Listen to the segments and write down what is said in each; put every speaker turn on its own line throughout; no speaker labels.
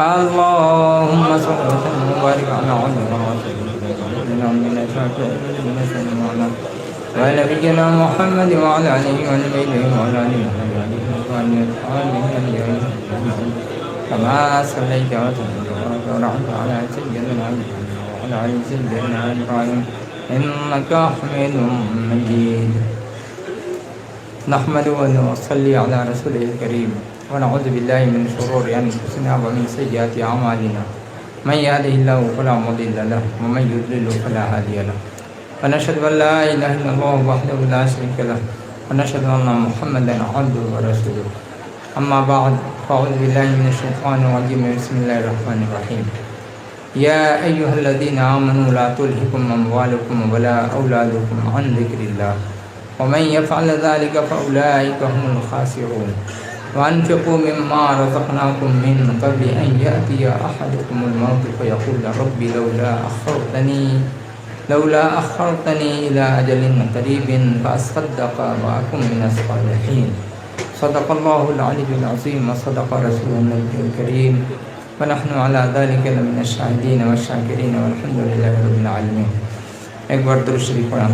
اللهم صل وسلم وبارك على عبدك ورسولك من أشرف ونبينا محمد وعلى آله وصحبه وعلى آله وصحبه كما صليت وسلمت ورحمت على سيدنا وعلى آل سيدنا إبراهيم إنك حميد مجيد. نحمد ونصلي على رسوله الكريم ونعوذ بالله من شرور أنفسنا ومن سيئات أعمالنا من يهده الله فلا مضل له ومن يضلل فلا هادي له ونشهد أن لا إله إلا الله وحده لا شريك له ونشهد أن محمدا عبده ورسوله. أما بعد فأعوذ بالله من الشيطان الرجيم بسم الله الرحمن الرحيم. يا أيها الذين آمنوا لا تلهكم أموالكم ولا أولادكم عن ذكر الله ومن يفعل ذلك فأولئك هم الخاسرون. وأنفقوا مما رزقناكم من قبل أن يأتي أحدكم الموت فيقول ربي لولا أخرتني إلى أجل قريب فأصدق وأكن من الصالحين. صدق الله العلي العظيم وصدق رسوله النبي الكريم ونحن على ذلك لمن الشاهدين والشاكرين والحمد لله رب العالمين. ایک بار درود شریف پڑھیں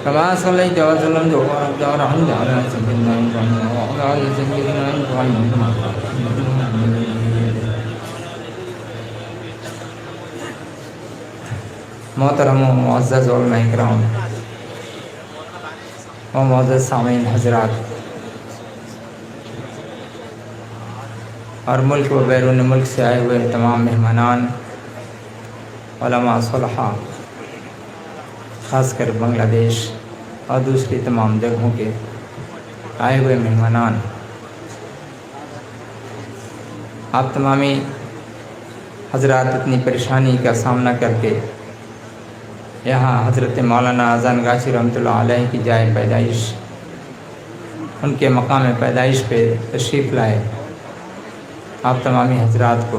كما صليت وسلمت وباركت ورحمت على سيدنا إبراهيم وعلى آل سيدنا إبراهيم. محترم و معزز علماء کرام و معزز سامعین حضرات اور ملک و بیرون ملک سے آئے ہوئے تمام مہمانان، علماء صلحاء، خاص کر بنگلہ دیش اور دوسری تمام جگہوں کے آئے ہوئے مہمانان، آپ تمامی حضرات اتنی پریشانی کا سامنا کر کے یہاں حضرت مولانا اذان غاشی رحمۃ اللہ علیہ کی جائے پیدائش، ان کے مقام پیدائش پہ تشریف لائے. آپ تمامی حضرات کو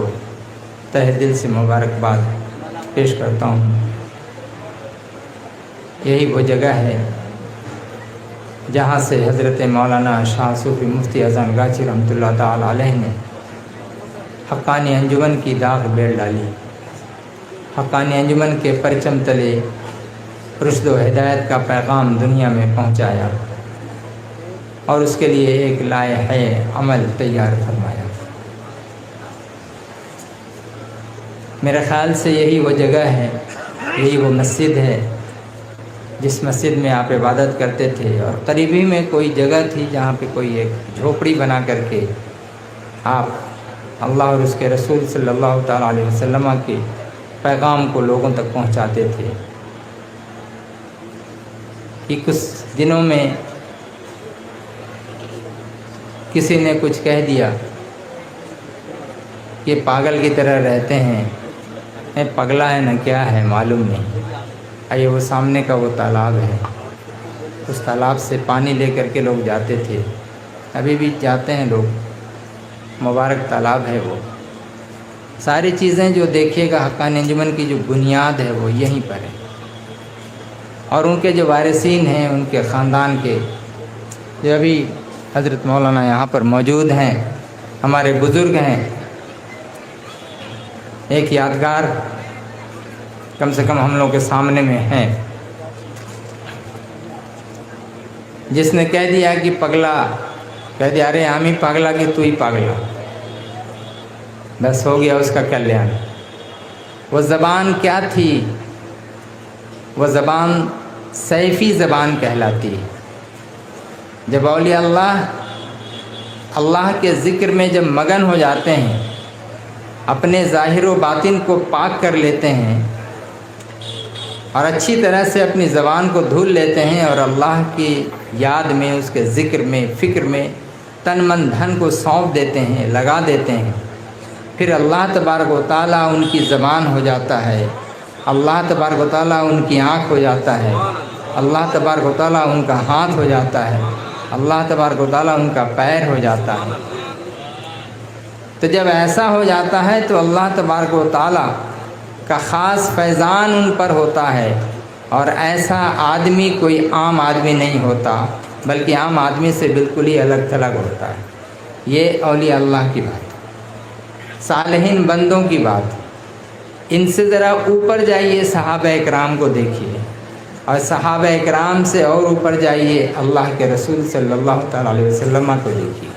تہہ دل سے مبارکباد پیش کرتا ہوں. یہی وہ جگہ ہے جہاں سے حضرت مولانا شاہ صوفی مفتی اذان غاشی رحمۃ اللہ تعالی علیہ نے حقانی انجمن کی داغ بیل ڈالی، حقانی انجمن کے پرچم تلے رشد و ہدایت کا پیغام دنیا میں پہنچایا اور اس کے لیے ایک لائحہ عمل تیار فرمایا. میرے خیال سے یہی وہ جگہ ہے، یہی وہ مسجد ہے جس مسجد میں آپ عبادت کرتے تھے، اور قریبی میں کوئی جگہ تھی جہاں پہ کوئی ایک جھوپڑی بنا کر کے آپ اللہ اور اس کے رسول صلی اللہ تعالیٰ علیہ وسلم کے پیغام کو لوگوں تک پہنچاتے تھے. کہ کچھ دنوں میں کسی نے کچھ کہہ دیا کہ پاگل کی طرح رہتے ہیں، پگلا ہے نہ کیا ہے معلوم نہیں. آئیے وہ سامنے کا وہ تالاب ہے، اس تالاب سے پانی لے کر کے لوگ جاتے تھے، ابھی بھی جاتے ہیں لوگ. مبارک تالاب ہے وہ. ساری چیزیں جو دیکھیے گا حقانی انجمن کی جو بنیاد ہے وہ یہیں پر ہے، اور ان کے جو وارثین ہیں، ان کے خاندان کے جو ابھی حضرت مولانا یہاں پر موجود ہیں، ہمارے بزرگ ہیں. ایک یادگار کم سے کم ہم لوگ کے سامنے میں ہے، جس نے کہہ دیا کہ پگلا، کہہ دیا ارے ہم ہی پاگلا کہ تو ہی پاگلا، بس ہو گیا اس کا کلیان. وہ زبان کیا تھی؟ وہ زبان سیفی زبان کہلاتی. جب اولیاء اللہ کے ذکر میں جب مگن ہو جاتے ہیں، اپنے ظاہر و باطن کو پاک کر لیتے ہیں اور اچھی طرح سے اپنی زبان کو دھل لیتے ہیں اور اللہ کی یاد میں، اس کے ذکر میں، فکر میں تن من دھن کو سونپ دیتے ہیں، لگا دیتے ہیں، پھر اللہ تبارک و تعالیٰ ان کی زبان ہو جاتا ہے، اللہ تبارک و تعالیٰ ان کی آنکھ ہو جاتا ہے، اللہ تبارک و تعالیٰ ان کا ہاتھ ہو جاتا ہے، اللہ تبارک و تعالیٰ ان کا پیر ہو جاتا ہے. تو جب ایسا ہو جاتا ہے تو اللہ تبارک و تعالیٰ کا خاص فیضان ان پر ہوتا ہے اور ایسا آدمی کوئی عام آدمی نہیں ہوتا، بلکہ عام آدمی سے بالکل ہی الگ تھلگ ہوتا ہے۔ یہ اولیاء اللہ کی بات، صالحین بندوں کی بات۔ ان سے ذرا اوپر جائیے، صحابہ اکرام کو دیکھیے، اور صحابہ اکرام سے اور اوپر جائیے، اللہ کے رسول صلی اللہ تعالیٰ علیہ وسلم کو دیکھیے۔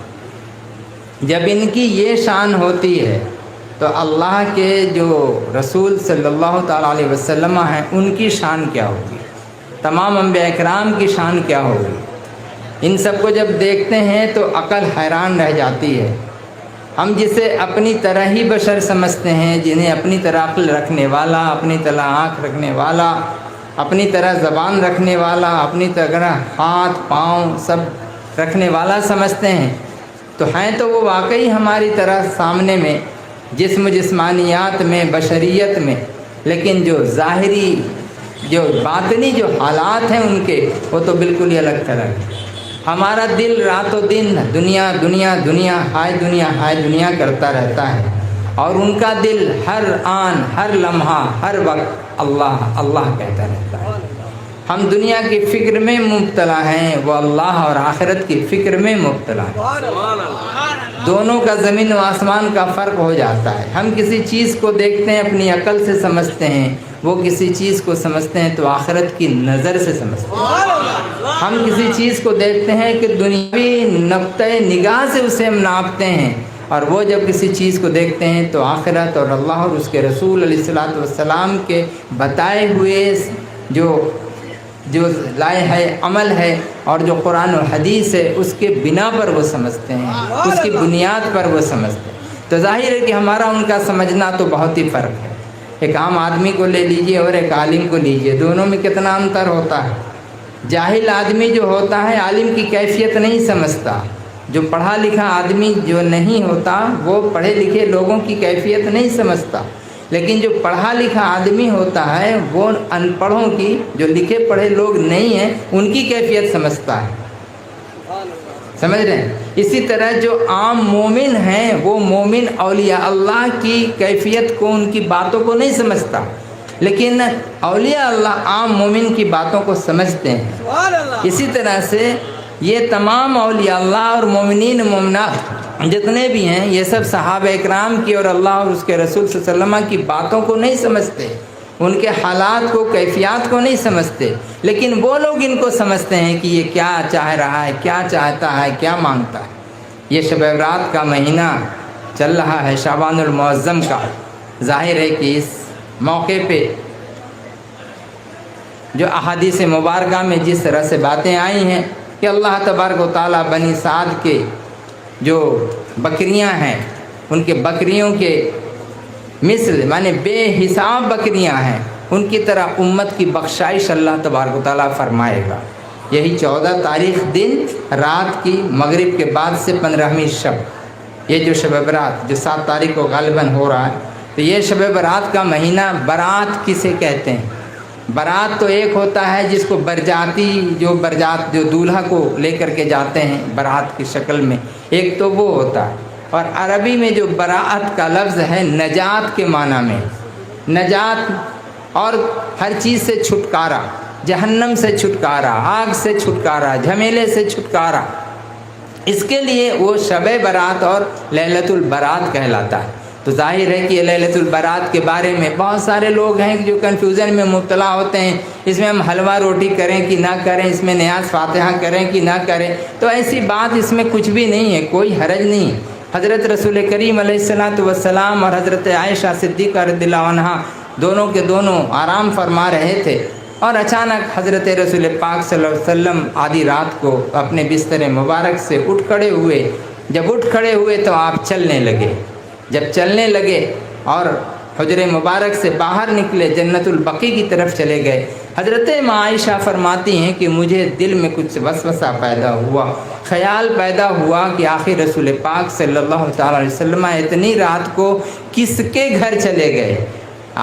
جب ان کی یہ شان ہوتی ہے تو اللہ کے جو رسول صلی اللہ تعالیٰ علیہ وسلم ہیں ان کی شان کیا ہوگی، تمام انبیاء اکرام کی شان کیا ہوگی۔ ان سب کو جب دیکھتے ہیں تو عقل حیران رہ جاتی ہے۔ ہم جسے اپنی طرح ہی بشر سمجھتے ہیں، جنہیں اپنی طرح عقل رکھنے والا، اپنی طرح آنکھ رکھنے والا، اپنی طرح زبان رکھنے والا، اپنی طرح ہاتھ پاؤں سب رکھنے والا سمجھتے ہیں، تو ہیں تو وہ واقعی ہماری طرح سامنے میں جسم جسمانیات میں، بشریت میں، لیکن جو ظاہری جو باطنی جو حالات ہیں ان کے، وہ تو بالکل ہی الگ طرح ہے۔ ہمارا دل رات و دن دنیا دنیا دنیا ہائے دنیا کرتا رہتا ہے، اور ان کا دل ہر آن ہر لمحہ ہر وقت اللہ اللہ کہتا رہتا ہے۔ ہم دنیا کی فکر میں مبتلا ہیں، وہ اللہ اور آخرت کی فکر میں مبتلا ہیں۔ دونوں کا زمین و آسمان کا فرق ہو جاتا ہے۔ ہم کسی چیز کو دیکھتے ہیں اپنی عقل سے سمجھتے ہیں، وہ کسی چیز کو سمجھتے ہیں تو آخرت کی نظر سے سمجھتے ہیں۔ ہم کسی چیز کو دیکھتے ہیں کہ دنیاوی نقطۂ نگاہ سے اسے ہم ناپتے ہیں، اور وہ جب کسی چیز کو دیکھتے ہیں تو آخرت اور اللہ اور اس کے رسول علیہ الصلوۃ والسلام کے بتائے ہوئے جو لائے ہے عمل ہے، اور جو قرآن و حدیث ہے، اس کے بنا پر وہ سمجھتے ہیں، اس کی بنیاد پر وہ سمجھتے ہیں۔ تو ظاہر ہے کہ ہمارا ان کا سمجھنا تو بہت ہی فرق ہے۔ ایک عام آدمی کو لے لیجئے اور ایک عالم کو لیجئے، دونوں میں کتنا انتر ہوتا ہے۔ جاہل آدمی جو ہوتا ہے عالم کی کیفیت نہیں سمجھتا، جو پڑھا لکھا آدمی جو نہیں ہوتا وہ پڑھے لکھے لوگوں کی کیفیت نہیں سمجھتا، لیکن جو پڑھا لکھا آدمی ہوتا ہے وہ ان پڑھوں کی، جو لکھے پڑھے لوگ نہیں ہیں، ان کی کیفیت سمجھتا ہے۔ سمجھ رہے ہیں؟ اسی طرح جو عام مومن ہیں، وہ مومن اولیاء اللہ کی کیفیت کو، ان کی باتوں کو نہیں سمجھتا، لیکن اولیاء اللہ عام مومن کی باتوں کو سمجھتے ہیں۔ اسی طرح سے یہ تمام اولیاء اللہ اور مومنین مومنات جتنے بھی ہیں، یہ سب صحابہ اکرام کی اور اللہ اور اس کے رسول صلی اللہ علیہ وسلم کی باتوں کو نہیں سمجھتے، ان کے حالات کو، کیفیات کو نہیں سمجھتے، لیکن وہ لوگ ان کو سمجھتے ہیں کہ یہ کیا چاہ رہا ہے، کیا چاہتا ہے، کیا مانگتا ہے۔ یہ شب برات کا مہینہ چل رہا ہے، شعبان المعظم کا۔ ظاہر ہے کہ اس موقع پہ جو احادیث مبارکہ میں جس طرح سے باتیں آئی ہیں کہ اللہ تبارک و تعالیٰ بنی سعد کے جو بکریاں ہیں، ان کے بکریوں کے مثل مانے بے حساب بکریاں ہیں، ان کی طرح امت کی بخشائش اللہ تبارک و تعالیٰ فرمائے گا۔ یہی 14 تاریخ دن رات کی مغرب کے بعد سے 15ویں شب، یہ جو شب برات جو 7 تاریخ کو غالباً ہو رہا ہے، تو یہ شب برات کا مہینہ برات کسے کہتے ہیں؟ برات تو ایک ہوتا ہے جس کو برجاتی، جو دولہا کو لے کر کے جاتے ہیں برات کی شکل میں، ایک تو وہ ہوتا ہے۔ اور عربی میں جو براءت کا لفظ ہے نجات کے معنی میں، نجات اور ہر چیز سے چھٹکارا، جہنم سے چھٹکارا، آگ سے چھٹکارا، جھمیلے سے چھٹکارا، اس کے لیے وہ شب برات اور لیلۃ البرات کہلاتا ہے۔ تو ظاہر ہے کہ لیلۃ البرات کے بارے میں بہت سارے لوگ ہیں جو کنفیوژن میں مبتلا ہوتے ہیں، اس میں ہم حلوہ روٹی کریں کہ نہ کریں، اس میں نیاز فاتحہ کریں کہ نہ کریں، تو ایسی بات اس میں کچھ بھی نہیں ہے، کوئی حرج نہیں ہے۔ حضرت رسول کریم علیہ الصلوۃ والسلام اور حضرت عائشہ صدیقہ رضی اللہ عنہا دونوں کے دونوں آرام فرما رہے تھے، اور اچانک حضرت رسول پاک صلی اللہ علیہ وسلم آدھی رات کو اپنے بستر مبارک سے اٹھ کھڑے ہوئے۔ جب اٹھ کھڑے ہوئے تو آپ چلنے لگے۔ جب چلنے لگے اور حجر مبارک سے باہر نکلے، جنت البقیع کی طرف چلے گئے، حضرت عائشہ فرماتی ہیں کہ مجھے دل میں کچھ وسوسہ پیدا ہوا، خیال پیدا ہوا کہ آخر رسول پاک صلی اللہ تعالیٰ علیہ وسلم اتنی رات کو کس کے گھر چلے گئے؟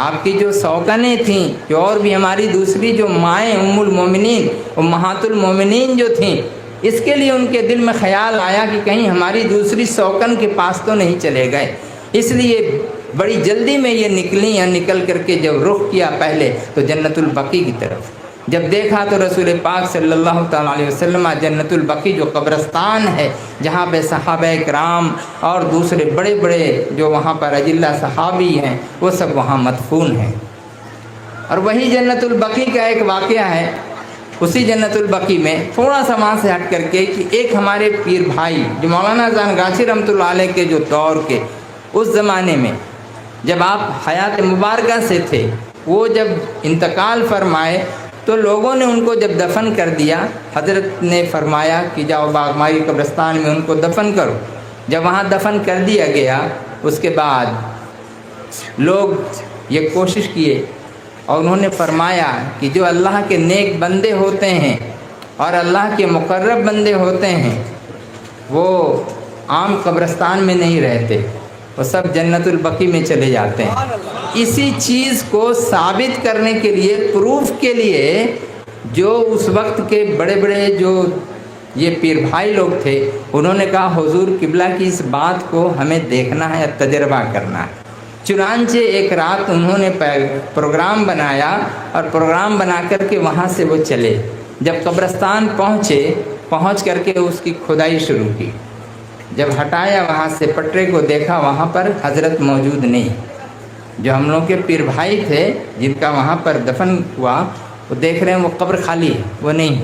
آپ کی جو سوکنیں تھیں، جو اور بھی ہماری دوسری جو مائیں ام المومنین، امہات المومنین جو تھیں، اس کے لیے ان کے دل میں خیال آیا کہ کہیں ہماری دوسری سوکن کے پاس تو نہیں چلے گئے، اس لیے بڑی جلدی میں یہ نکلی، یا نکل کر کے جب رخ کیا پہلے تو جنت البقیع کی طرف۔ جب دیکھا تو رسول پاک صلی اللہ تعالیٰ علیہ وسلم جنت البقیع جو قبرستان ہے جہاں پہ صحابہ کرام اور دوسرے بڑے بڑے جو وہاں پر اجلہ صحابی ہیں وہ سب وہاں مدفون ہیں۔ اور وہی جنت البقیع کا ایک واقعہ ہے، اسی جنت البقیع میں تھوڑا سا وہاں سے ہٹ کر کے کہ ایک ہمارے پیر بھائی جو مولانا زانگاچی رحمۃ اللہ علیہ کے جو دور کے اس زمانے میں جب آپ حیات مبارکہ سے تھے، وہ جب انتقال فرمائے تو لوگوں نے ان کو جب دفن کر دیا، حضرت نے فرمایا کہ جاؤ باغماری قبرستان میں ان کو دفن کرو۔ جب وہاں دفن کر دیا گیا اس کے بعد لوگ یہ کوشش کیے اور انہوں نے فرمایا کہ جو اللہ کے نیک بندے ہوتے ہیں اور اللہ کے مقرب بندے ہوتے ہیں وہ عام قبرستان میں نہیں رہتے، وہ سب جنت البقیع میں چلے جاتے ہیں۔ اسی چیز کو ثابت کرنے کے لیے، پروف کے لیے، جو اس وقت کے بڑے بڑے جو یہ پیر بھائی لوگ تھے انہوں نے کہا حضور قبلہ کی اس بات کو ہمیں دیکھنا ہے، تجربہ کرنا ہے۔ چنانچہ ایک رات انہوں نے پروگرام بنایا اور پروگرام بنا کر کے وہاں سے وہ چلے۔ جب قبرستان پہنچ کر کے اس کی کھدائی شروع کی، جب ہٹایا وہاں سے پٹرے کو دیکھا وہاں پر حضرت موجود نہیں۔ جو ہم لوگ کے پیر بھائی تھے جن کا وہاں پر دفن ہوا وہ دیکھ رہے ہیں وہ قبر خالی ہے، وہ نہیں۔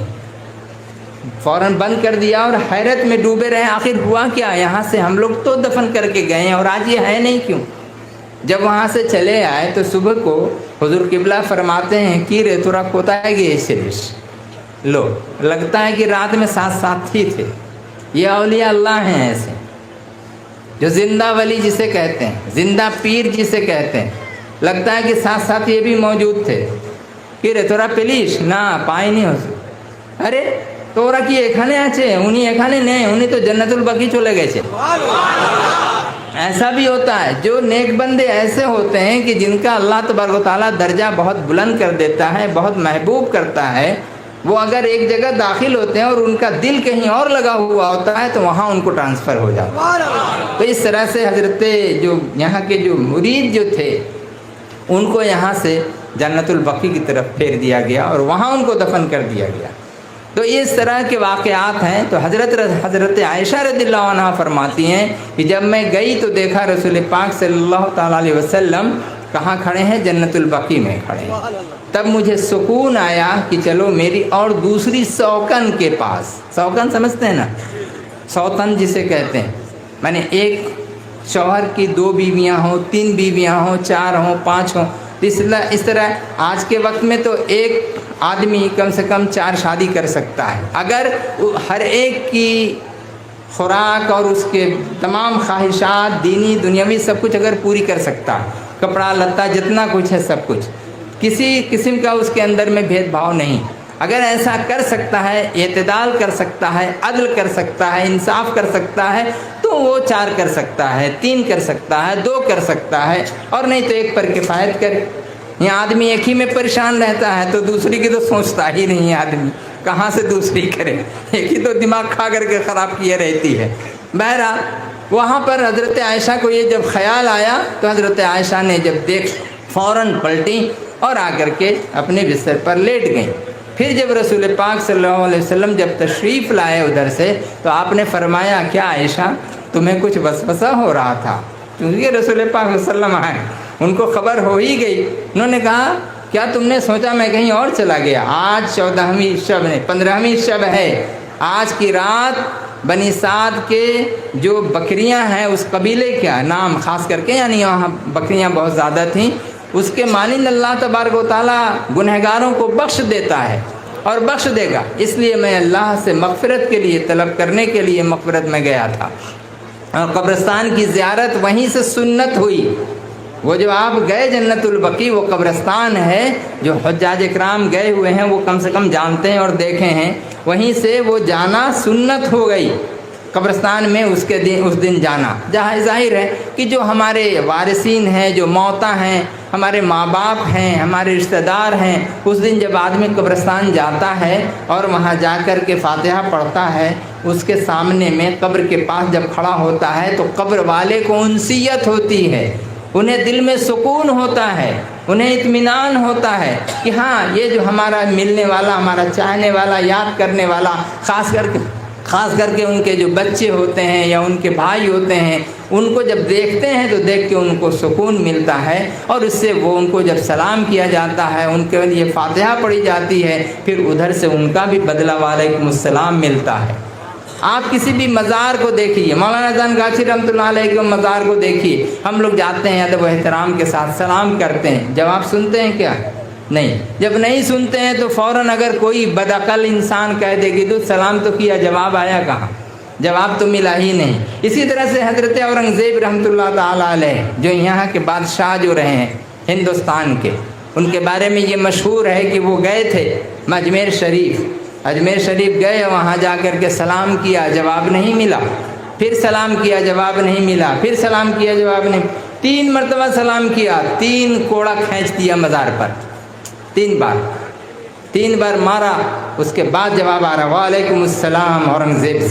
فوراً بند کر دیا اور حیرت میں ڈوبے رہے، آخر ہوا کیا؟ یہاں سے ہم لوگ تو دفن کر کے گئے ہیں اور آج یہ ہے نہیں کیوں؟ جب وہاں سے چلے آئے تو صبح کو حضور قبلہ فرماتے ہیں کہ رے تھوڑا کوتاہے گئے شریش لو، لگتا ہے کہ رات میں ساتھ ہی تھے۔ یہ اولیاء اللہ ہیں ایسے جو زندہ ولی جسے کہتے ہیں، زندہ پیر جسے کہتے ہیں، لگتا ہے کہ ساتھ یہ بھی موجود تھے کہ رے تھوڑا پلیش نہ پائے نہیں ہو سکتے۔ ارے তোরা কি এখানে আছে, উনি এখানে নেই, উনি তো জান্নাতুল বাকি চলে গেছে। ایسا بھی ہوتا ہے، جو نیک بندے ایسے ہوتے ہیں کہ جن کا اللہ تبارک و تعالیٰ درجہ بہت بلند کر دیتا ہے، بہت محبوب کرتا ہے، وہ اگر ایک جگہ داخل ہوتے ہیں اور ان کا دل کہیں اور لگا ہوا ہوتا ہے تو وہاں ان کو ٹرانسفر ہو جاتا ہے۔ تو اس طرح سے حضرت جو یہاں کے جو مرید جو تھے ان کو یہاں سے جنت البقیع کی طرف پھیر دیا گیا اور وہاں ان کو دفن کر دیا گیا۔ تو اس طرح کے واقعات ہیں۔ تو حضرت عائشہ رضی اللہ عنہ فرماتی ہیں کہ جب میں گئی تو دیکھا رسول پاک صلی اللہ تعالیٰ علیہ وسلم کہاں کھڑے ہیں؟ جنت البقیع میں کھڑے ہیں۔ تب مجھے سکون آیا کہ چلو میری اور دوسری سوکن کے پاس، سوکن سمجھتے ہیں نا، سوتن جسے کہتے ہیں، میں نے ایک شوہر کی 2 بیویاں ہوں، 3 بیویاں ہوں، 4 ہوں، 5 ہوں، اس طرح آج کے وقت میں تو ایک آدمی کم سے کم 4 شادی کر سکتا ہے اگر ہر ایک کی خوراک اور اس کے تمام خواہشات دینی دنیاوی سب کچھ اگر پوری کر سکتا، کپڑا لتا جتنا کچھ ہے سب کچھ، کسی قسم کا اس کے اندر میں بھید بھاؤ نہیں، اگر ایسا کر سکتا ہے، اعتدال کر سکتا ہے، عدل کر سکتا ہے، انصاف کر سکتا ہے، تو وہ 4 کر سکتا ہے، 3 کر سکتا ہے، 2 کر سکتا ہے، اور نہیں تو ایک پر کفایت کرے۔ یہ آدمی ایک ہی میں پریشان رہتا ہے تو دوسری کی تو سوچتا ہی نہیں ہے، آدمی کہاں سے دوسری کرے، ایک ہی تو دماغ کھا کر کے خراب کیے رہتی ہے۔ بہرحال وہاں پر حضرت عائشہ کو یہ جب خیال آیا تو حضرت عائشہ نے جب دیکھ فوراً پلٹی اور آ کر کے اپنے بستر پر لیٹ گئیں۔ پھر جب رسول پاک صلی اللہ علیہ وسلم جب تشریف لائے ادھر سے تو آپ نے فرمایا کیا عائشہ تمہیں کچھ وسوسہ ہو رہا تھا؟ کیونکہ رسول پاک صلی اللہ علیہ وسلم آئے، ان کو خبر ہو ہی گئی۔ انہوں نے کہا کیا تم نے سوچا میں کہیں اور چلا گیا؟ آج 14ویں شب ہے، 15ویں شب ہے، آج کی رات بنی سعد کے جو بکریاں ہیں اس قبیلے کا نام خاص کر کے، یعنی وہاں بکریاں بہت زیادہ تھیں، اس کے مانند اللہ تبارک و تعالیٰ گنہگاروں کو بخش دیتا ہے اور بخش دے گا، اس لیے میں اللہ سے مغفرت کے لیے طلب کرنے کے لیے مغفرت میں گیا تھا۔ اور قبرستان کی زیارت وہیں سے سنت ہوئی۔ وہ جو آپ گئے جنت البقیع وہ قبرستان ہے جو حجاج اکرام گئے ہوئے ہیں وہ کم سے کم جانتے ہیں اور دیکھے ہیں، وہیں سے وہ جانا سنت ہو گئی قبرستان میں اس دن جانا۔ جہاں ظاہر ہے کہ جو ہمارے وارثین ہیں، جو موتا ہیں، ہمارے ماں باپ ہیں، ہمارے رشتہ دار ہیں، اس دن جب آدمی قبرستان جاتا ہے اور وہاں جا کر کے فاتحہ پڑھتا ہے، اس کے سامنے میں قبر کے پاس جب کھڑا ہوتا ہے تو قبر والے کو انسیت ہوتی ہے، انہیں دل میں سکون ہوتا ہے، انہیں اطمینان ہوتا ہے کہ ہاں یہ جو ہمارا ملنے والا، ہمارا چاہنے والا، یاد کرنے والا، خاص کر کے ان کے جو بچے ہوتے ہیں یا ان کے بھائی ہوتے ہیں، ان کو جب دیکھتے ہیں تو دیکھ کے ان کو سکون ملتا ہے، اور اس سے وہ ان کو جب سلام کیا جاتا ہے، ان کے لیے فاتحہ پڑھی جاتی ہے، پھر ادھر سے ان کا بھی بدلہ وعلیکم السلام ملتا ہے۔ آپ کسی بھی مزار کو دیکھیے، مولانا حسن گاچھی رحمۃ اللہ علیہ کے مزار کو دیکھیے، ہم لوگ جاتے ہیں ادب و احترام کے ساتھ سلام کرتے ہیں، جواب سنتے ہیں کیا؟ نہیں۔ جب نہیں سنتے ہیں تو فوراً اگر کوئی بدعقل انسان کہہ دے گی تو سلام تو کیا، جواب آیا کہاں؟ جواب تو ملا ہی نہیں۔ اسی طرح سے حضرت اورنگزیب رحمۃ اللہ تعالیٰ علیہ، جو یہاں کے بادشاہ جو رہے ہیں ہندوستان کے، ان کے بارے میں یہ مشہور ہے کہ وہ گئے تھے اجمیر شریف گئے، وہاں جا کر کے سلام کیا، جواب نہیں ملا، پھر سلام کیا، جواب نہیں ملا، پھر سلام کیا، جواب نہیں، 3 مرتبہ سلام کیا، 3 کوڑا کھینچ دیا مزار پر، 3 بار مارا، اس کے بعد جواب آ رہا وعلیکم السلام اورنگزیب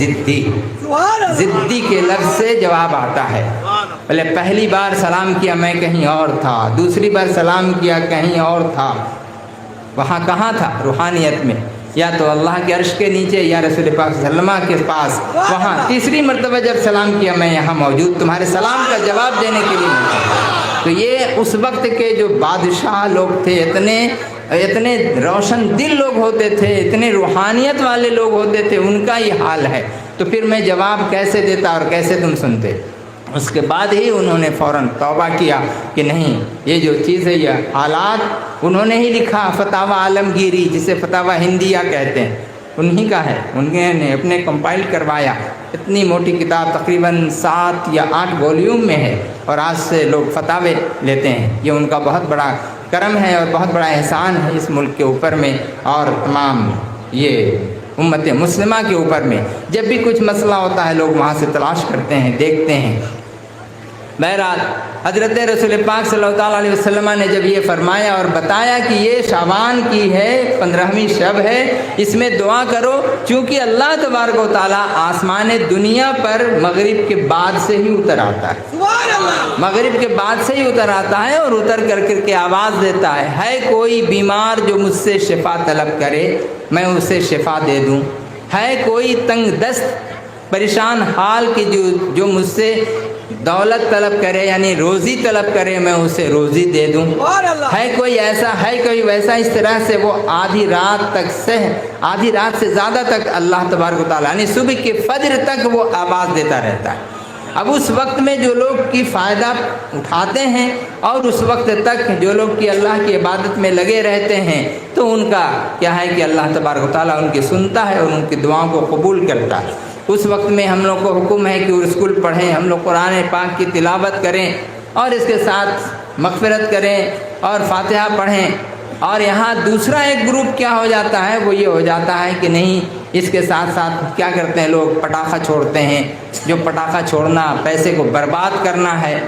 ضدی کے لفظ سے جواب آتا ہے۔ بولے پہلی بار سلام کیا میں کہیں اور تھا، دوسری بار سلام کیا کہیں اور تھا، وہاں کہاں تھا؟ روحانیت میں، یا تو اللہ کے عرش کے نیچے یا رسول پاک صلی اللہ علیہ وسلم کے پاس، وہاں تیسری مرتبہ جب سلام کیا میں یہاں موجود، تمہارے سلام کا جواب دینے کے لیے موجود۔ تو یہ اس وقت کے جو بادشاہ لوگ تھے، اتنے روشن دل لوگ ہوتے تھے، اتنے روحانیت والے لوگ ہوتے تھے، ان کا یہ حال ہے، تو پھر میں جواب کیسے دیتا اور کیسے تم سنتے؟ اس کے بعد ہی انہوں نے فوراً توبہ کیا کہ نہیں، یہ جو چیز ہے، یہ حالات انہوں نے ہی لکھا، فتاوی عالمگیری جسے فتاوی ہندیہ کہتے ہیں، انہی کا ہے، انہوں نے اپنے کمپائل کروایا، اتنی موٹی کتاب تقریباً 7 یا 8 والیوم میں ہے، اور آج سے لوگ فتاوے لیتے ہیں۔ یہ ان کا بہت بڑا کرم ہے اور بہت بڑا احسان ہے اس ملک کے اوپر میں، اور تمام یہ امت مسلمہ کے اوپر میں۔ جب بھی کچھ مسئلہ ہوتا ہے لوگ وہاں سے تلاش کرتے ہیں، دیکھتے ہیں۔ بہرحال حضرت رسول پاک صلی اللہ علیہ وسلم نے جب یہ فرمایا اور بتایا کہ یہ شعبان کی ہے 15ویں شب ہے، اس میں دعا کرو، چونکہ اللہ تبارک و تعالیٰ آسمان دنیا پر مغرب کے بعد سے ہی اتر آتا ہے، مغرب کے بعد سے ہی اتر آتا ہے، اور اتر کر کے آواز دیتا ہے کوئی بیمار جو مجھ سے شفا طلب کرے میں اسے شفا دے دوں، ہے کوئی تنگ دست پریشان حال کی جو مجھ سے دولت طلب کرے یعنی روزی طلب کرے میں اسے روزی دے دوں، ہے کوئی ایسا، ہے کوئی ویسا، اس طرح سے وہ آدھی رات سے زیادہ تک اللہ تبارک و تعالیٰ یعنی صبح کے فجر تک وہ آواز دیتا رہتا ہے۔ اب اس وقت میں جو لوگ کی فائدہ اٹھاتے ہیں اور اس وقت تک جو لوگ کی اللہ کی عبادت میں لگے رہتے ہیں، تو ان کا کیا ہے کہ اللہ تبارک و تعالیٰ ان کی سنتا ہے اور ان کی دعاؤں کو قبول کرتا ہے۔ اس وقت میں ہم لوگ کو حکم ہے کہ رسول پڑھیں، ہم لوگ قرآن پاک کی تلاوت کریں اور اس کے ساتھ مغفرت کریں اور فاتحہ پڑھیں۔ اور یہاں دوسرا ایک گروپ کیا ہو جاتا ہے، وہ یہ ہو جاتا ہے کہ نہیں، اس کے ساتھ ساتھ کیا کرتے ہیں لوگ، پٹاخہ چھوڑتے ہیں، جو پٹاخہ چھوڑنا پیسے کو برباد کرنا ہے،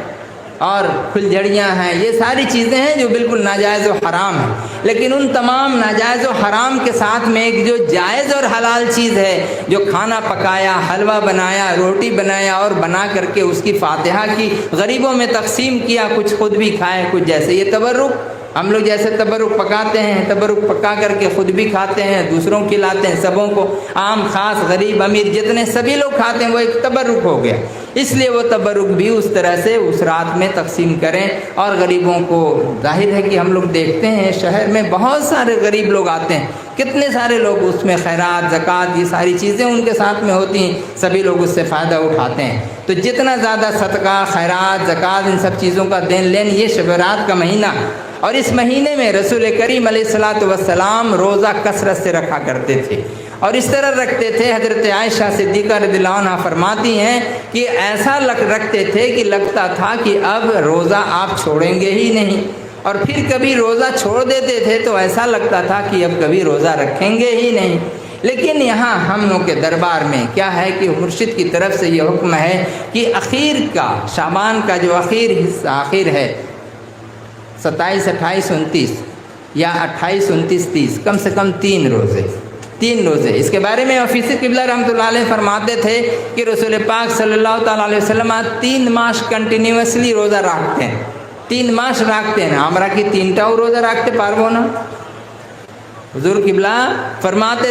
اور پھلجھڑیاں ہیں، یہ ساری چیزیں ہیں جو بالکل ناجائز و حرام ہیں۔ لیکن ان تمام ناجائز و حرام کے ساتھ میں ایک جو جائز اور حلال چیز ہے، جو کھانا پکایا، حلوہ بنایا، روٹی بنایا اور بنا کر کے اس کی فاتحہ کی، غریبوں میں تقسیم کیا، کچھ خود بھی کھائے، کچھ جیسے یہ تبرک، ہم لوگ جیسے تبرک پکاتے ہیں، تبرک پکا کر کے خود بھی کھاتے ہیں، دوسروں کو کھلاتے ہیں، سبوں کو، عام خاص غریب امیر جتنے سبھی لوگ کھاتے ہیں، وہ ایک تبرک ہو گیا۔ اس لیے وہ تبرک بھی اس طرح سے اس رات میں تقسیم کریں اور غریبوں کو، ظاہر ہے کہ ہم لوگ دیکھتے ہیں شہر میں بہت سارے غریب لوگ آتے ہیں، کتنے سارے لوگ اس میں خیرات، زکوٰۃ، یہ ساری چیزیں ان کے ساتھ میں ہوتی ہیں، سبھی لوگ اس سے فائدہ اٹھاتے ہیں۔ تو جتنا زیادہ صدقہ، خیرات، زکوٰۃ، ان سب چیزوں کا دین لین، یہ شب برات کا مہینہ، اور اس مہینے میں رسول کریم علیہ الصلوۃ والسلام روزہ کثرت سے رکھا کرتے تھے، اور اس طرح رکھتے تھے، حضرت عائشہ صدیقہ رضی اللہ عنہا فرماتی ہیں کہ ایسا رکھتے تھے کہ لگتا تھا کہ اب روزہ آپ چھوڑیں گے ہی نہیں، اور پھر کبھی روزہ چھوڑ دیتے تھے تو ایسا لگتا تھا کہ اب کبھی روزہ رکھیں گے ہی نہیں۔ لیکن یہاں ہم لوگ کے دربار میں کیا ہے کہ مرشد کی طرف سے یہ حکم ہے کہ اخیر کا، شعبان کا جو آخر ہے 27، 28، 29 یا 28، 29، 30، کم سے کم 3 روزے۔ اس کے بارے میں حفیظ قبلہ رحمۃ اللہ علیہ فرماتے تھے کہ رسول پاک صلی اللہ تعالیٰ علیہ وسلم 3 ماہ کنٹینیوسلی روزہ رکھتے ہیں، 3 মাস রাখতেন, আমরা কি 3টাও রোজা রাখতে পারবো না? হুজুর কিবলা ফরমাতে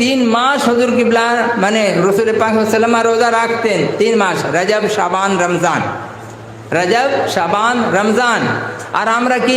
3 মাস হুজুর কিবলা মানে রসুল পাক সাল্লাল্লাহু আলাইহি ওয়াসাল্লাম রোজা রাখতেন 3 মাস, রজব শাবান রমজান, রজব শাবান রমজান। আর আমরা কি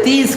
30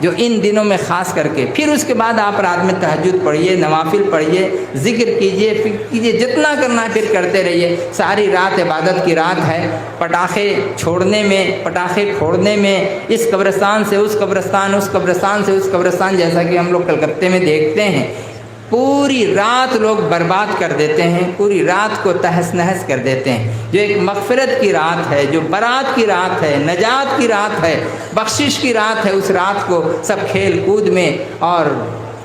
جو ان دنوں میں خاص کر کے. پھر اس کے بعد آپ رات میں تہجد پڑھیے، نوافل پڑھیے، ذکر کیجیے، فکر کیجیے، جتنا کرنا ہے پھر کرتے رہیے. ساری رات عبادت کی رات ہے. پٹاخے چھوڑنے میں، پٹاخے پھوڑنے میں، اس قبرستان سے اس قبرستان، اس قبرستان سے اس قبرستان، جیسا کہ ہم لوگ کلکتے میں دیکھتے ہیں، پوری رات لوگ برباد کر دیتے ہیں، پوری رات کو تہس نہس کر دیتے ہیں. جو ایک مغفرت کی رات ہے، جو برات کی رات ہے، نجات کی رات ہے، بخشش کی رات ہے، اس رات کو سب کھیل کود میں اور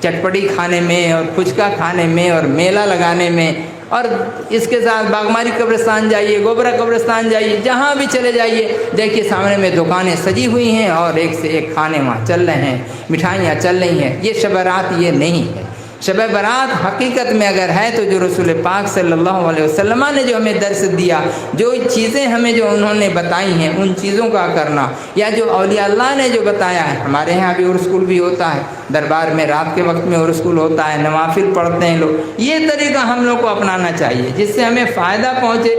چٹپٹی کھانے میں اور پھچکا کھانے میں اور میلہ لگانے میں، اور اس کے ساتھ باغماری قبرستان جائیے، گوبرا قبرستان جائیے، جہاں بھی چلے جائیے دیکھیے سامنے میں دکانیں سجی ہوئی ہیں اور ایک سے ایک کھانے وہاں چل رہے ہیں، مٹھائیاں چل رہی ہیں. یہ شب برات یہ نہیں ہے. شب برات حقیقت میں اگر ہے تو جو رسول پاک صلی اللہ علیہ وسلم نے جو ہمیں درس دیا، جو چیزیں ہمیں جو انہوں نے بتائی ہیں، ان چیزوں کا کرنا، یا جو اولیاء اللہ نے جو بتایا ہے. ہمارے ہاں بھی عرس بھی ہوتا ہے، دربار میں رات کے وقت میں عرس ہوتا ہے، نوافل پڑھتے ہیں لوگ. یہ طریقہ ہم لوگ کو اپنانا چاہیے جس سے ہمیں فائدہ پہنچے،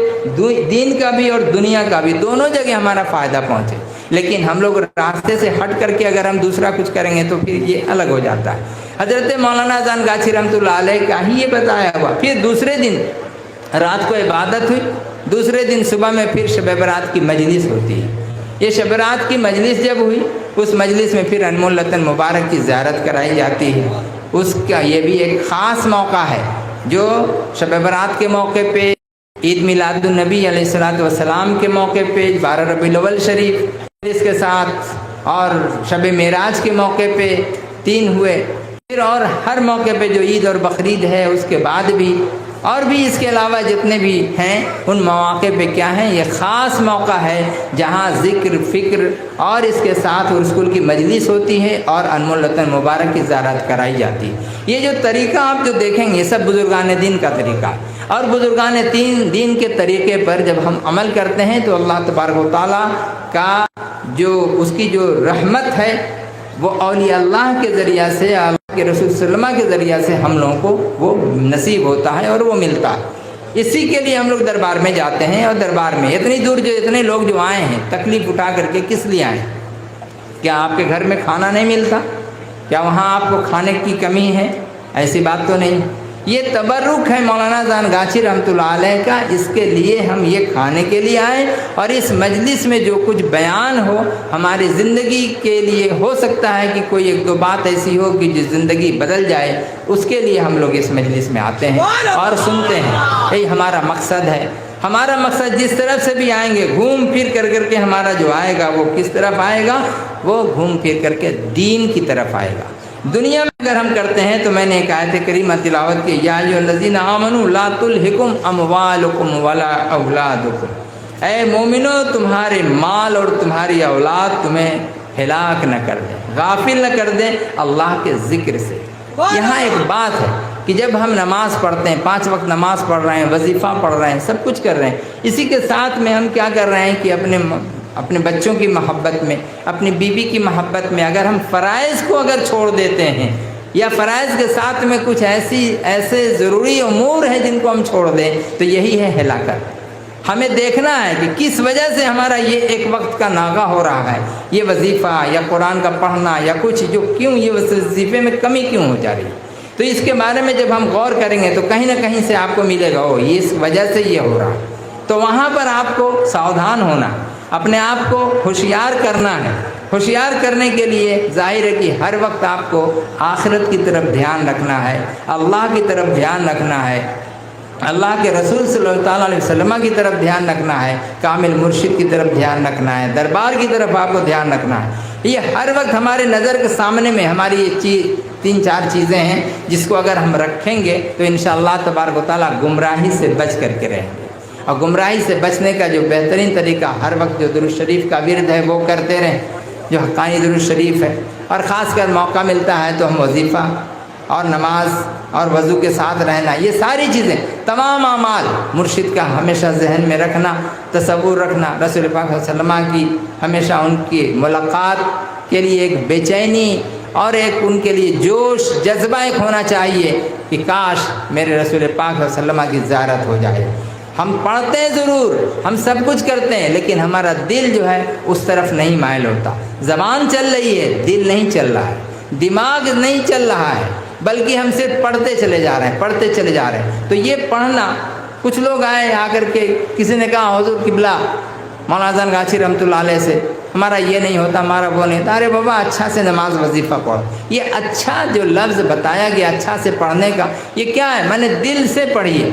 دین کا بھی اور دنیا کا بھی، دونوں جگہ ہمارا فائدہ پہنچے. لیکن ہم لوگ راستے سے ہٹ کر کے اگر ہم دوسرا کچھ کریں گے تو پھر یہ الگ ہو جاتا ہے. حضرت مولانا اذان گاچھی رحمۃ اللہ علیہ کا ہی یہ بتایا ہوا. پھر دوسرے دن رات کو عبادت ہوئی، دوسرے دن صبح میں پھر شب برات کی مجلس ہوتی ہے. یہ شب برات کی مجلس جب ہوئی، اس مجلس میں پھر انمول رتن مبارک کی زیارت کرائی جاتی ہے. اس کا یہ بھی ایک خاص موقع ہے جو شب برات کے موقع پہ، عید میلاد النبی علیہ الصلوۃ والسلام کے موقع پہ، 12 ربیع الاول شریف اس کے ساتھ، اور شب معراج کے موقع پہ 3 ہوئے. پھر اور ہر موقع پہ جو عید اور بقرعید ہے اس کے بعد بھی، اور بھی اس کے علاوہ جتنے بھی ہیں ان مواقع پہ کیا ہیں، یہ خاص موقع ہے جہاں ذکر، فکر اور اس کے ساتھ رسول کی مجلس ہوتی ہے اور انمول رتن مبارک کی زیارت کرائی جاتی ہے. یہ جو طریقہ آپ جو دیکھیں گے یہ سب بزرگان دین کا طریقہ ہے. اور بزرگان دین کے طریقے پر جب ہم عمل کرتے ہیں تو اللہ تبارک و تعالیٰ کا جو اس کی جو رحمت ہے وہ اولیاء اللہ کے ذریعہ سے، اللہ کے رسول صلی اللہ علیہ وسلم کے ذریعہ سے ہم لوگوں کو وہ نصیب ہوتا ہے اور وہ ملتا ہے. اسی کے لیے ہم لوگ دربار میں جاتے ہیں. اور دربار میں اتنی دور جو اتنے لوگ جو آئے ہیں تکلیف اٹھا کر کے کس لیے آئے؟ کیا آپ کے گھر میں کھانا نہیں ملتا؟ کیا وہاں آپ کو کھانے کی کمی ہے؟ ایسی بات تو نہیں. یہ تبرک ہے مولانا اذان گاچھی رحمۃ اللہ علیہ کا. اس کے لیے ہم یہ کھانے کے لیے آئیں اور اس مجلس میں جو کچھ بیان ہو ہماری زندگی کے لیے، ہو سکتا ہے کہ کوئی ایک دو بات ایسی ہو کہ جو زندگی بدل جائے، اس کے لیے ہم لوگ اس مجلس میں آتے ہیں اور سنتے ہیں. یہی ہمارا مقصد ہے. ہمارا مقصد جس طرف سے بھی آئیں گے گھوم پھر کر کے ہمارا جو آئے گا وہ کس طرف آئے گا؟ وہ گھوم پھر کر کے دین کی طرف آئے گا. دنیا میں اگر ہم کرتے ہیں تو میں نے ایک آیت کریمہ تلاوت کی، یا ایھا الذین آمنوا لا تلھکم اموالکم ولا اولادکم. اے مومنو تمہارے مال اور تمہاری اولاد تمہیں ہلاک نہ کر دیں، غافل نہ کر دیں اللہ کے ذکر سے. یہاں ایک بات ہے کہ جب ہم نماز پڑھتے ہیں، 5 وقت نماز پڑھ رہے ہیں، وظیفہ پڑھ رہے ہیں، سب کچھ کر رہے ہیں، اسی کے ساتھ میں ہم کیا کر رہے ہیں کہ اپنے بچوں کی محبت میں، اپنی بیوی کی محبت میں اگر ہم فرائض کو اگر چھوڑ دیتے ہیں، یا فرائض کے ساتھ میں کچھ ایسے ضروری امور ہیں جن کو ہم چھوڑ دیں، تو یہی ہے ہلاکت. ہمیں دیکھنا ہے کہ کس وجہ سے ہمارا یہ ایک وقت کا ناغہ ہو رہا ہے، یہ وظیفہ یا قرآن کا پڑھنا یا کچھ، جو کیوں یہ وظیفے میں کمی کیوں ہو جا رہی ہے. تو اس کے بارے میں جب ہم غور کریں گے تو کہیں نہ کہیں سے آپ کو ملے گا یہ اس وجہ سے یہ ہو رہا ہے. تو وہاں پر آپ کو ساودھان ہونا، اپنے آپ کو ہوشیار کرنا ہے. ہوشیار کرنے کے لیے ظاہر ہے کہ ہر وقت آپ کو آخرت کی طرف دھیان رکھنا ہے، اللہ کی طرف دھیان رکھنا ہے، اللہ کے رسول صلی اللہ علیہ وسلم کی طرف دھیان رکھنا ہے، کامل مرشد کی طرف دھیان رکھنا ہے، دربار کی طرف آپ کو دھیان رکھنا ہے. یہ ہر وقت ہمارے نظر کے سامنے میں ہماری یہ 3-4 چیزیں ہیں جس کو اگر ہم رکھیں گے تو انشاءاللہ تبارک و تعالیٰ گمراہی سے بچ کر کے رہیں گے. اور گمراہی سے بچنے کا جو بہترین طریقہ ہر وقت جو درود شریف کا ورد ہے وہ کرتے رہیں، جو حقانی درود شریف ہے. اور خاص کر موقع ملتا ہے تو ہم وظیفہ اور نماز اور وضو کے ساتھ رہنا، یہ ساری چیزیں، تمام اعمال مرشد کا ہمیشہ ذہن میں رکھنا، تصور رکھنا، رسول پاک صلی اللہ علیہ وسلم کی ہمیشہ ان کی ملاقات کے لیے ایک بے چینی اور ایک ان کے لیے جوش، جذبہ ایک ہونا چاہیے کہ کاش میرے رسول پاک صلی اللہ علیہ وسلم کی زیارت ہو جائے، ہم پڑھتے ہیں ضرور، ہم سب کچھ کرتے ہیں، لیکن ہمارا دل جو ہے اس طرف نہیں مائل ہوتا۔ زبان چل رہی ہے، دل نہیں چل رہا ہے، دماغ نہیں چل رہا ہے، بلکہ ہم صرف پڑھتے چلے جا رہے ہیں، پڑھتے چلے جا رہے ہیں۔ تو یہ پڑھنا، کچھ لوگ آئے آ کر کے، کسی نے کہا حضور قبلہ مولانا حسن غاچی رحمۃ اللہ علیہ سے ہمارا یہ نہیں ہوتا، ہمارا وہ نہیں ہوتا۔ ارے بابا اچھا سے نماز وظیفہ پڑھو۔ یہ اچھا جو لفظ بتایا گیا اچھا سے پڑھنے کا، یہ کیا ہے؟ میں نے دل سے پڑھی ہے۔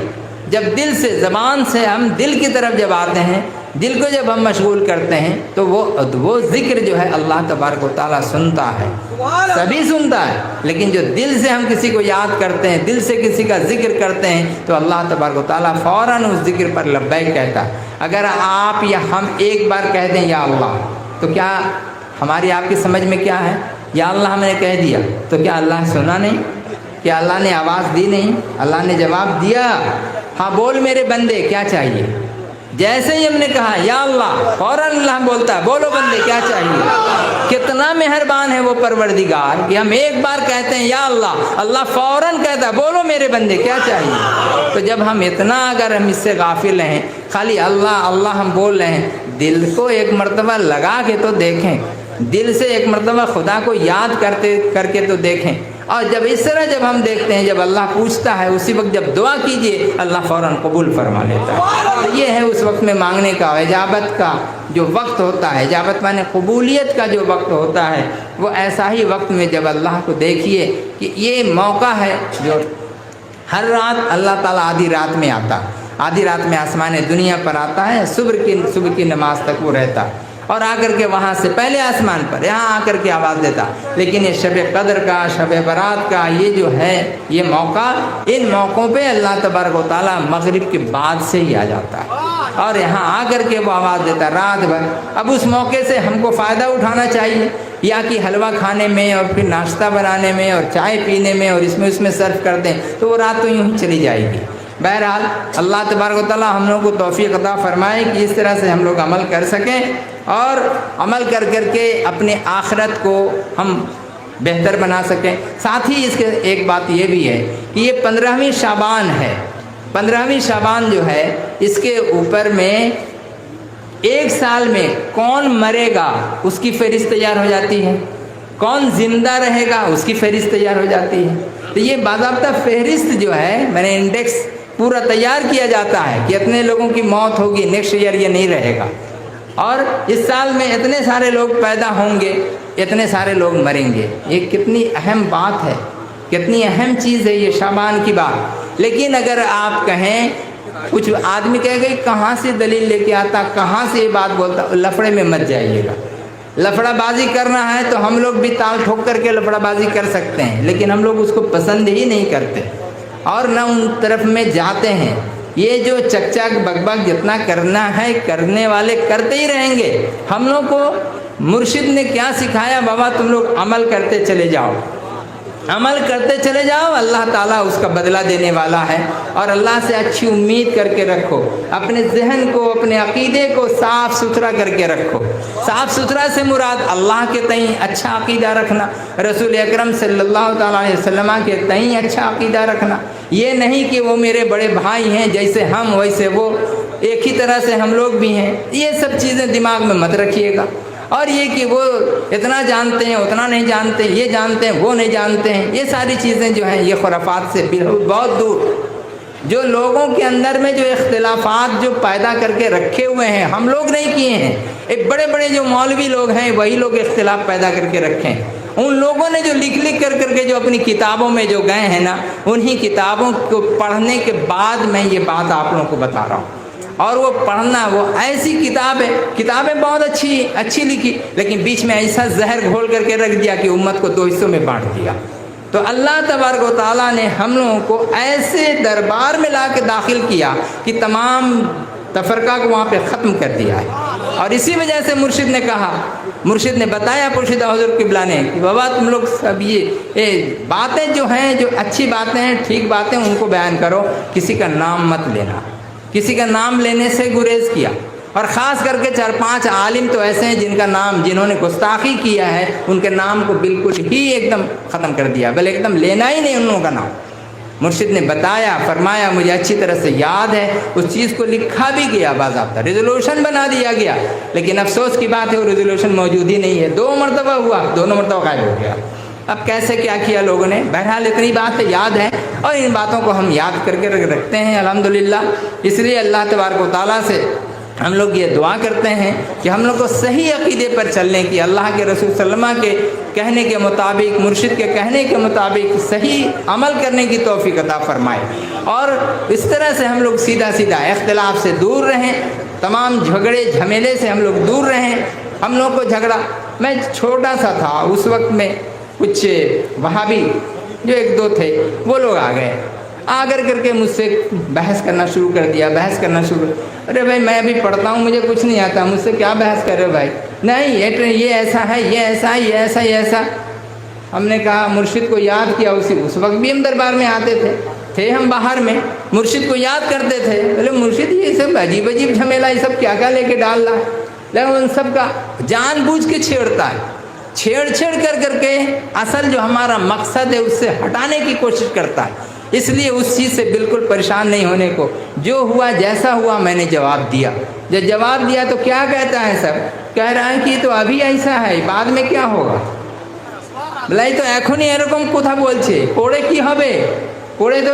جب دل سے، زبان سے ہم دل کی طرف جب آتے ہیں، دل کو جب ہم مشغول کرتے ہیں، تو وہ ذکر جو ہے اللہ تبارک و تعالیٰ سنتا ہے، سبھی سنتا ہے، لیکن جو دل سے ہم کسی کو یاد کرتے ہیں، دل سے کسی کا ذکر کرتے ہیں، تو اللہ تبارک و تعالیٰ فوراً اس ذکر پر لبیک کہتا ہے۔ اگر آپ یا ہم ایک بار کہہ دیں یا اللہ، تو کیا ہماری آپ کی سمجھ میں کیا ہے؟ یا اللہ ہم نے کہہ دیا تو کیا اللہ سنا نہیں؟ کیا اللہ نے آواز دی نہیں؟ اللہ نے جواب دیا، ہاں بول میرے بندے کیا چاہیے۔ جیسے ہی ہم نے کہا یا اللہ، فوراً اللہ بولتا ہے بولو بندے کیا چاہیے۔ کتنا مہربان ہے وہ پروردگار کہ ہم ایک بار کہتے ہیں یا اللہ، اللہ فوراً کہتا ہے بولو میرے بندے کیا چاہیے۔ تو جب ہم اتنا اگر ہم اس سے غافل ہیں، خالی اللہ اللہ ہم بول رہے ہیں، دل کو ایک مرتبہ لگا کے تو دیکھیں، دل سے ایک مرتبہ خدا کو یاد کر کے تو دیکھیں۔ اور جب اس طرح جب ہم دیکھتے ہیں، جب اللہ پوچھتا ہے، اسی وقت جب دعا کیجئے، اللہ فوراً قبول فرما لیتا ہے۔ یہ ہے اس وقت میں مانگنے کا، اجابت کا جو وقت ہوتا ہے، اجابت مانے قبولیت کا جو وقت ہوتا ہے، وہ ایسا ہی وقت میں جب اللہ کو دیکھیے کہ یہ موقع ہے جو ہر رات اللہ تعالیٰ آدھی رات میں آتا، آدھی رات میں آسمان دنیا پر آتا ہے، صبح کی نماز تک وہ رہتا، اور آ کر کے وہاں سے پہلے آسمان پر یہاں آ کر کے آواز دیتا۔ لیکن یہ شب قدر کا، شب برات کا یہ جو ہے یہ موقع، ان موقعوں پہ اللہ تبارک و تعالیٰ مغرب کے بعد سے ہی آ جاتا ہے اور یہاں آ کر کے وہ آواز دیتا رات بھر۔ اب اس موقع سے ہم کو فائدہ اٹھانا چاہیے، یا کہ حلوہ کھانے میں اور پھر ناشتہ بنانے میں اور چائے پینے میں اور اس میں صرف کر دیں تو وہ رات تو یوں ہی چلی جائے گی۔ بہرحال اللہ تبارک و تعالیٰ ہم لوگوں کو توفیق عطا فرمائے کہ اس طرح سے ہم لوگ عمل کر سکیں، اور عمل کر کے اپنے آخرت کو ہم بہتر بنا سکیں۔ ساتھ ہی اس کے ایک بات یہ بھی ہے کہ یہ 15ویں شعبان ہے۔ 15ویں شعبان جو ہے اس کے اوپر میں ایک سال میں کون مرے گا اس کی فہرست تیار ہو جاتی ہے، کون زندہ رہے گا اس کی فہرست تیار ہو جاتی ہے۔ تو یہ باضابطہ فہرست جو ہے، میں نے انڈیکس پورا تیار کیا جاتا ہے کہ اتنے لوگوں کی موت ہوگی، نیکسٹ ایئر یہ نہیں رہے گا، اور اس سال میں اتنے سارے لوگ پیدا ہوں گے، اتنے سارے لوگ مریں گے۔ یہ کتنی اہم بات ہے، کتنی اہم چیز ہے یہ شعبان کی بات۔ لیکن اگر آپ کہیں، کچھ آدمی کہے گا کہاں سے دلیل لے کے آتا، کہاں سے یہ بات بولتا، لفڑے میں مت جائیے گا۔ لفڑا بازی کرنا ہے تو ہم لوگ بھی تال ٹھوک کر کے لفڑا بازی کر سکتے ہیں، لیکن ہم لوگ اس کو پسند ہی نہیں کرتے اور نہ ان طرف میں جاتے ہیں۔ یہ جو چک چک بگ بگ جتنا کرنا ہے کرنے والے کرتے ہی رہیں گے۔ ہم لوگ کو مرشد نے کیا سکھایا؟ بابا تم لوگ عمل کرتے چلے جاؤ، عمل کرتے چلے جاؤ، اللہ تعالیٰ اس کا بدلہ دینے والا ہے، اور اللہ سے اچھی امید کر کے رکھو، اپنے ذہن کو، اپنے عقیدے کو صاف ستھرا کر کے رکھو۔ صاف ستھرا سے مراد اللہ کے تئیں اچھا عقیدہ رکھنا، رسول اکرم صلی اللہ تعالیٰ علیہ وسلم کے تئیں اچھا عقیدہ رکھنا۔ یہ نہیں کہ وہ میرے بڑے بھائی ہیں، جیسے ہم ویسے وہ، ایک ہی طرح سے ہم لوگ بھی ہیں، یہ سب چیزیں دماغ میں مت رکھیے گا۔ اور یہ کہ وہ اتنا جانتے ہیں، اتنا نہیں جانتے، یہ جانتے ہیں وہ نہیں جانتے ہیں، یہ ساری چیزیں جو ہیں یہ خرافات سے بہت دور۔ جو لوگوں کے اندر میں جو اختلافات جو پیدا کر کے رکھے ہوئے ہیں، ہم لوگ نہیں کیے ہیں، ایک بڑے بڑے جو مولوی لوگ ہیں وہی لوگ اختلاف پیدا کر کے رکھے ہیں۔ ان لوگوں نے جو لکھ کر کے جو اپنی کتابوں میں جو گئے ہیں نا، انہی کتابوں کو پڑھنے کے بعد میں یہ بات آپ لوگوں کو بتا رہا ہوں۔ اور وہ پڑھنا، وہ ایسی کتاب ہے، کتابیں بہت اچھی لکھی، لیکن بیچ میں ایسا زہر گھول کر کے رکھ دیا کہ امت کو 2 حصوں میں بانٹ دیا۔ تو اللہ تبارک و تعالیٰ نے ہم لوگوں کو ایسے دربار میں لا کے داخل کیا کہ تمام تفرقہ کو وہاں پہ ختم کر دیا ہے۔ اور اسی وجہ سے مرشد نے کہا، مرشد نے بتایا، مرشد حضور قبلہ نے کہ بابا تم لوگ سب یہ باتیں جو ہیں، جو اچھی باتیں ہیں، ٹھیک باتیں، ان کو بیان کرو، کسی کا نام مت لینا۔ کسی کا نام لینے سے گریز کیا، اور خاص کر کے 4-5 عالم تو ایسے ہیں جنہوں نے گستاخی کیا ہے، ان کے نام کو بالکل ہی ایک دم ختم کر دیا، بلکہ ایک دم لینا ہی نہیں ان لوگوں کا نام۔ مرشد نے بتایا، فرمایا، مجھے اچھی طرح سے یاد ہے، اس چیز کو لکھا بھی گیا، باضابطہ ریزولوشن بنا دیا گیا، لیکن افسوس کی بات ہے وہ ریزولوشن موجود ہی نہیں ہے، 2 مرتبہ ہوا، دونوں مرتبہ غائب ہو گیا۔ اب کیسے کیا کیا لوگوں نے؟ بہرحال اتنی بات یاد ہے، اور ان باتوں کو ہم یاد کر کے رکھتے ہیں الحمدللہ۔ اس لیے اللہ تبارک و تعالیٰ سے ہم لوگ یہ دعا کرتے ہیں کہ ہم لوگ کو صحیح عقیدے پر چلنے کی، اللہ کے رسول صلی اللہ علیہ وسلم کے کہنے کے مطابق، مرشد کے کہنے کے مطابق صحیح عمل کرنے کی توفیق عطا فرمائے، اور اس طرح سے ہم لوگ سیدھا سیدھا اختلاف سے دور رہیں، تمام جھگڑے جھمیلے سے ہم لوگ دور رہیں۔ ہم لوگ کو جھگڑا، میں چھوٹا سا تھا اس وقت میں، کچھ وہابی جو 1-2 تھے وہ لوگ آ کر کے مجھ سے بحث کرنا شروع کر دیا، ارے بھائی میں ابھی پڑھتا ہوں، مجھے کچھ نہیں آتا، مجھ سے کیا بحث کر رہے ہو بھائی؟ نہیں یہ ایسا ہے، یہ ایسا، یہ ایسا، یہ ایسا۔ ہم نے کہا، مرشد کو یاد کیا، اس وقت بھی ہم دربار میں آتے تھے ہم باہر میں، مرشد کو یاد کرتے تھے، بولے مرشد یہ سب عجیب عجیب جھمیلا، یہ سب کیا لے کے ڈال رہا ہے، لیکن ان سب کا جان بوجھ کے چھیڑتا ہے، چھیڑ کر کے اصل جو ہمارا مقصد ہے اس سے ہٹانے کی کوشش کرتا ہے۔ اس لیے اس چیز سے بالکل پریشان نہیں ہونے کو، جو ہوا جیسا ہوا میں نے جواب دیا۔ جب جواب دیا تو کیا کہتا ہے سب؟ کہہ رہا ہے کہ تو ابھی ایسا ہے، بعد میں کیا ہوگا؟ بلائی تو এখনই এরকম কথা বলছে, পরে কি হবে? পরে তো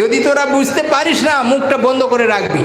যদি তোরা বুঝতে পারিস না মুখটা বন্ধ করে রাখবি,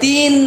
3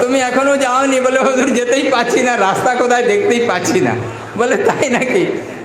তুমি এখনো যাও নি? বলে হুজুর যেতেই পাচ্ছি না, রাস্তা কোথায় দেখতেই পাচ্ছি না। বলে তাই নাকি?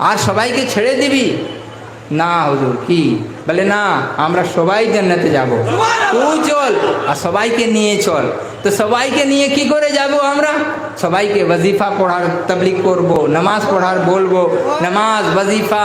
আর সবাইকে ছেড়ে দিবি না হুজুর। কি বলে না, আমরা সবাই জান্নাতে যাব, তুই চল আর সবাইকে নিয়ে চল। তো সবাইকে নিয়ে কি করে যাব আমরা? সবাইকে ওয়াজিফা পড়ার তাবলীগ করব, নামাজ পড়ার বলবো, নামাজ ওয়াজিফা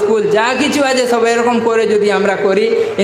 স্কুল যা কিছু আছে সব এরকম করে যদি আমরা করি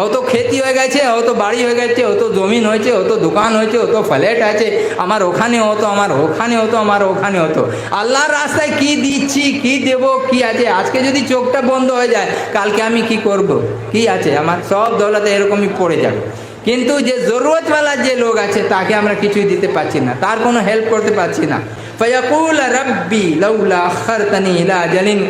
ও তো খেতি হয়ে গেছে, ও তো বাড়ি হয়ে গেছে, ও তো জমিন হয়েছে, ও তো দোকান হয়েছে, ও তো ফ্ল্যাট আছে, আমার ওখানে হতো, আমার ওখানে হতো, আমার ওখানে হতো। আল্লাহর রাস্তায় কি দিচ্ছি, কি দেব, কি আছে? আজকে যদি চোখটা বন্ধ হয়ে যায়, কালকে আমি কি করব? কি আছে আমার? সব দৌলত এরকমই পড়ে যাবে। কিন্তু যে জরুরতওয়ালা যে লোক আছে তাকে আমরা কিছুই দিতে পারছি না, তার কোনো হেল্প করতে পারছি না। ফয়াকুল রব্বি লাউলা আখরতনি ইলা আজলিন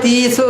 30